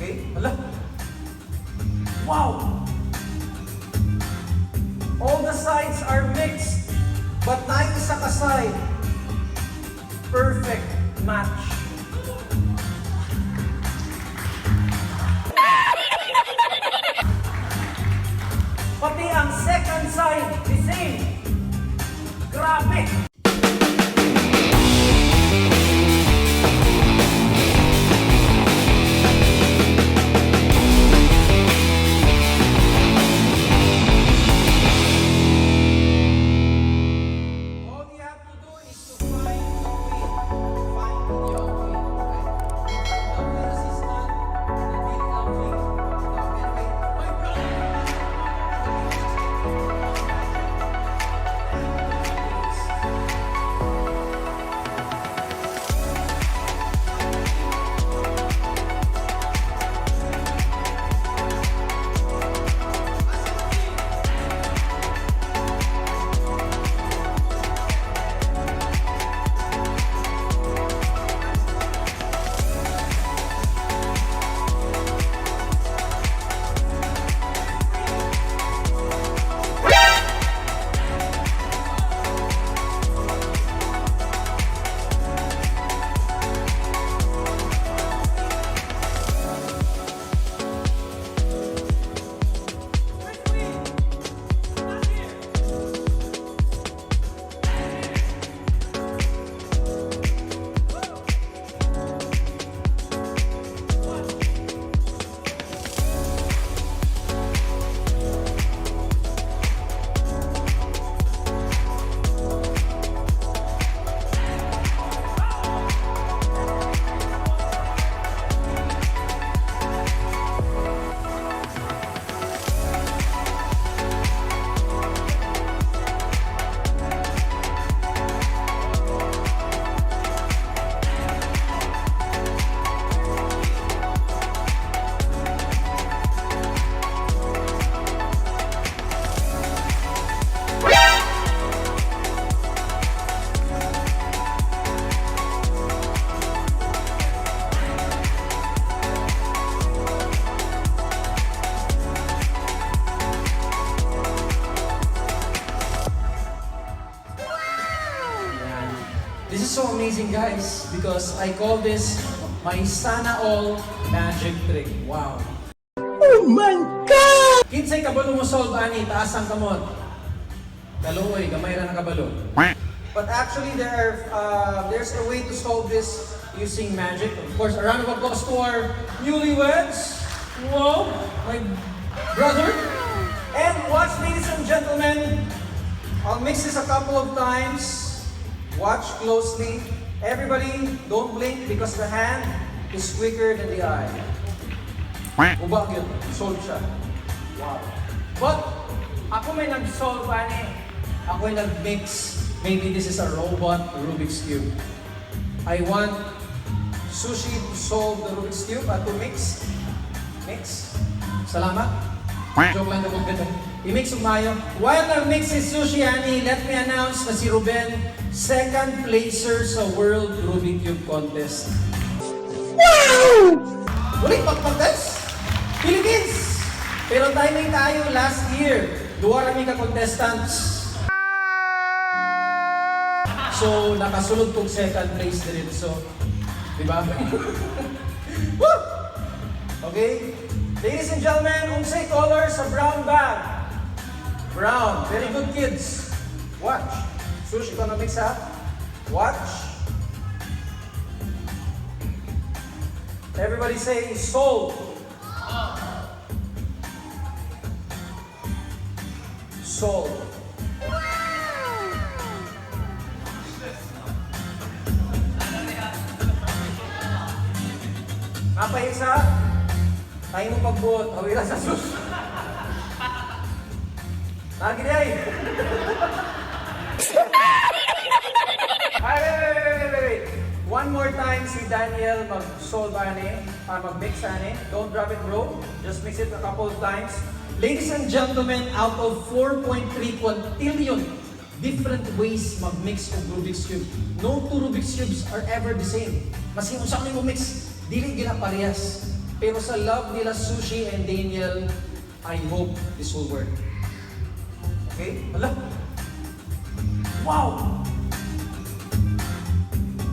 Okay? Hala! Wow! All the sides are mixed, but na isa ka side. Perfect match. Pati ang second side, the same. Grabe! This is so amazing, guys, because I call this my Sana All Magic Trick. Wow. Oh my God! Kinsay kabalo mo solve ani, taas ang kamot. Daloy, gamay ra na kabalo. But actually, there's a way to solve this using magic. Of course, a round of applause to our newlyweds. Wow, my brother. And watch, ladies and gentlemen, I'll mix this a couple of times. Watch closely. Everybody, don't blink because the hand is quicker than the eye. Ubak yun. Solve siya. Wow. But, ako may nag-solve ani. Ako ay nag-mix. Maybe this is a robot Rubik's Cube. I want Sushi to solve the Rubik's Cube at to mix. Mix. Salamat. Joke lang na ganun. I-mix umayo. While nag-mix si Sushi ani, let me announce na si Reuben, second placer sa World Rubik Cube Contest. Wow! Ulit pagpagdas! Philippines! Pero timing tayo last year. Duwa kami ka-contestants. So, nakasulod kong second place din. So, di ba? Woo! Okay? Ladies and gentlemen, unsay color sa brown bag? Brown. Very good, kids. Watch. Sush, ikaw na mix ha. Watch. Everybody say sold. Sold. Apa isa? Tayo mo pagbuot. Awira sa sus. Lagi day. Wait. One more time si Daniel mag-solve ane, mag-mix ane. Don't drop it, bro. Just mix it a couple of times. Ladies and gentlemen, out of 4.3 quintillion different ways mag-mix of Rubik's Cube, no two Rubik's Cubes are ever the same. Mas kung saan mo mix, dili gina parehas. Pero sa love nila Sushi and Daniel, I hope this will work. Okay? Hala. Wow!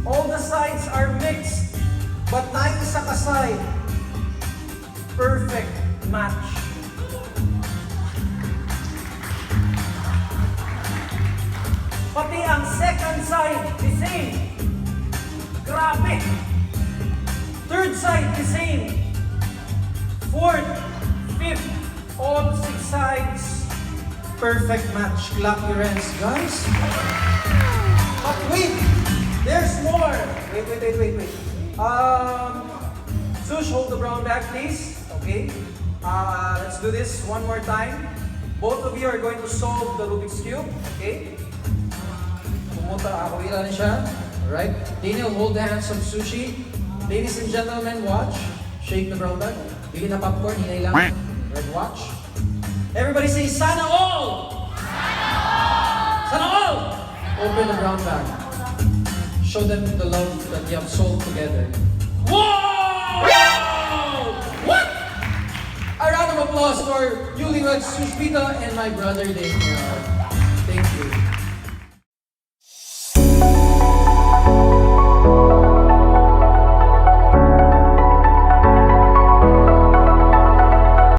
All the sides are mixed, but naisa ka side. Perfect match. Pati ang second side, the same. Grabe! Third side, the same. Fourth, fifth, all 6 sides. Perfect match. Clap your hands, guys. But wait! There's more! Wait. Sush, hold the brown bag, please. Okay. Let's do this one more time. Both of you are going to solve the Rubik's Cube. Okay. Pumunta ako, ilan siya. Alright. Daniel, hold the hands of Sushi. Ladies and gentlemen, watch. Shake the brown bag. Bili na popcorn, hinay lang. Red watch. Everybody say, Sana all! Sana all! Open the brown bag. Show them the love that you have sold together. Whoa! What? A round of applause for newlyweds Sushpita and my brother Daniel.